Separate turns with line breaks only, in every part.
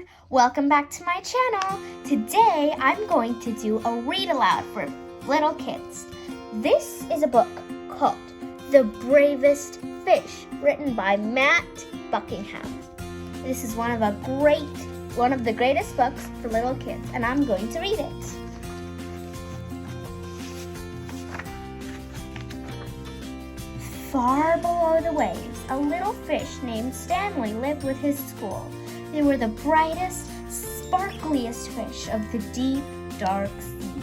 everyone! Welcome back to my channel. Today I'm going to do a read aloud for little kids. This is a book called The Bravest Fish, written by Matt Buckingham. This is one of the greatest books for little kids, and I'm going to read it. Far below the waves, a little fish named Stanley lived with his school. They were the brightest, sparkliest fish of the deep, dark sea.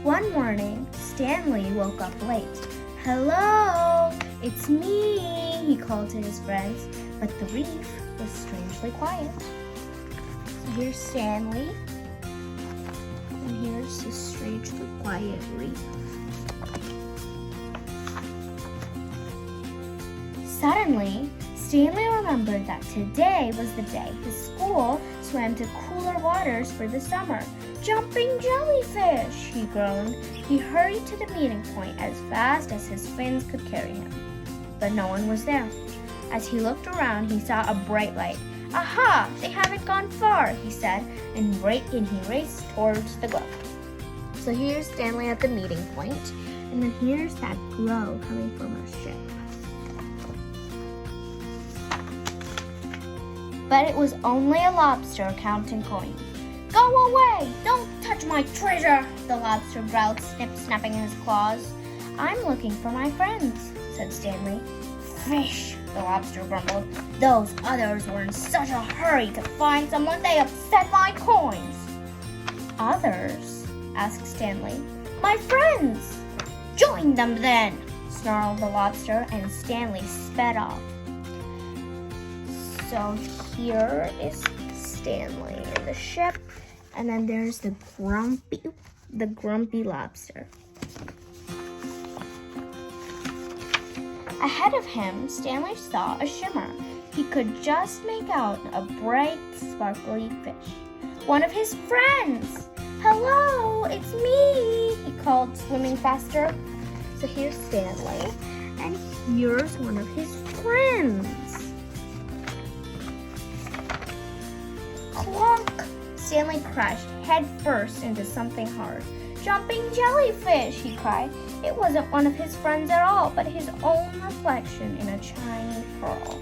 One morning, Stanley woke up late. "Hello, it's me," he called to his friends, but the reef was strangely quiet. So here's Stanley, and here's his strangely quiet reef. Suddenly, Stanley remembered that today was the day his school swam to cooler waters for the summer. "Jumping jellyfish!" he groaned. He hurried to the meeting point as fast as his fins could carry him. But no one was there. As he looked around, he saw a bright light. "Aha! They haven't gone far," he said, and he raced towards the glow. So here's Stanley at the meeting point, and then here's that glow coming from our ship. But it was only a lobster counting coins. "Go away! Don't touch my treasure!" the lobster growled, snapping his claws. "I'm looking for my friends," said Stanley. "Fish!" the lobster grumbled. "Those others were in such a hurry to find someone they upset my coins." "Others?" asked Stanley. "My friends!" "Join them then!" snarled the lobster, and Stanley sped off. So here is Stanley in the ship, and then there's the grumpy lobster. Ahead of him, Stanley saw a shimmer. He could just make out a bright, sparkly fish. One of his friends! "Hello, it's me!" he called, swimming faster. So here's Stanley, and here's one of his friends. Clunk! Stanley crashed head first into something hard. "Jumping jellyfish!" he cried. It wasn't one of his friends at all, but his own reflection in a shiny pearl.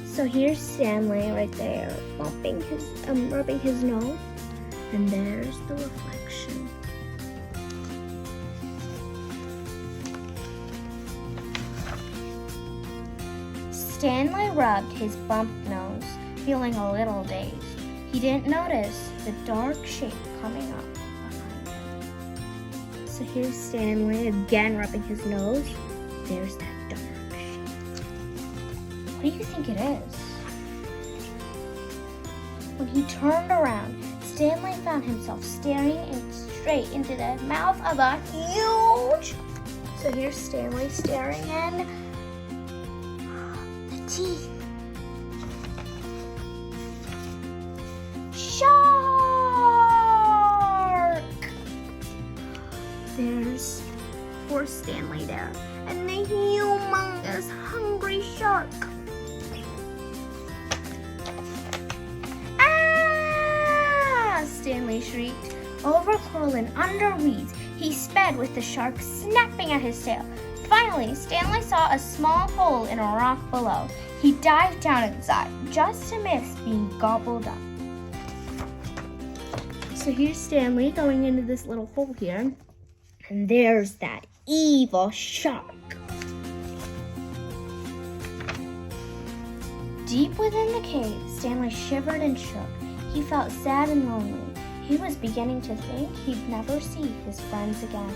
So here's Stanley right there, rubbing his nose, and there's the reflection. Stanley rubbed his bumped nose, feeling a little dazed. He didn't notice the dark shape coming up behind him. So here's Stanley again rubbing his nose. There's that dark shape. What do you think it is? When he turned around, Stanley found himself staring straight into the mouth of a huge... So here's Stanley staring in. Teeth. Shark! There's poor Stanley there, and the humongous hungry shark. "Ah!" Stanley shrieked. Over curled and under weeds, he sped with the shark snapping at his tail. Finally, Stanley saw a small hole in a rock below. He dived down inside, just to miss being gobbled up. So here's Stanley going into this little hole here, and there's that evil shark. Deep within the cave, Stanley shivered and shook. He felt sad and lonely. He was beginning to think he'd never see his friends again.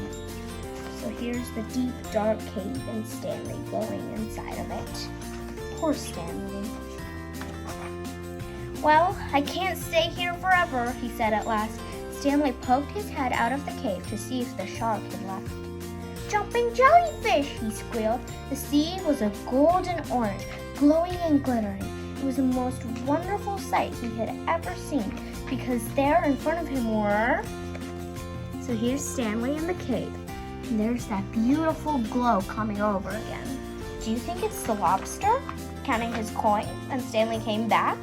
So here's the deep, dark cave, and Stanley going inside of it. Poor Stanley. "Well, I can't stay here forever," he said at last. Stanley poked his head out of the cave to see if the shark had left. "Jumping jellyfish!" he squealed. The sea was a golden orange, glowing and glittering. It was the most wonderful sight he had ever seen, because there in front of him were... So here's Stanley in the cave. And there's that beautiful glow coming over again. Do you think it's the lobster? counting his coins, and Stanley came back.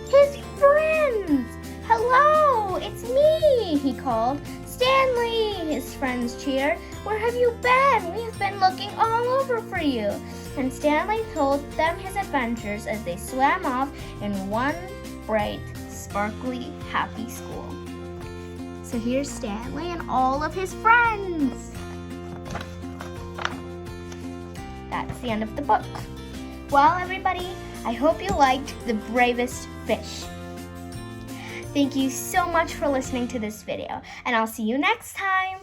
His friends! Hello, it's me, he called. Stanley, his friends cheered. Where have you been? We've been looking all over for you. And Stanley told them his adventures as they swam off in one bright, sparkly, happy school. So here's Stanley and all of his friends. That's the end of the book. Well, everybody, I hope you liked The Bravest Fish. Thank you so much for listening to this video, and I'll see you next time.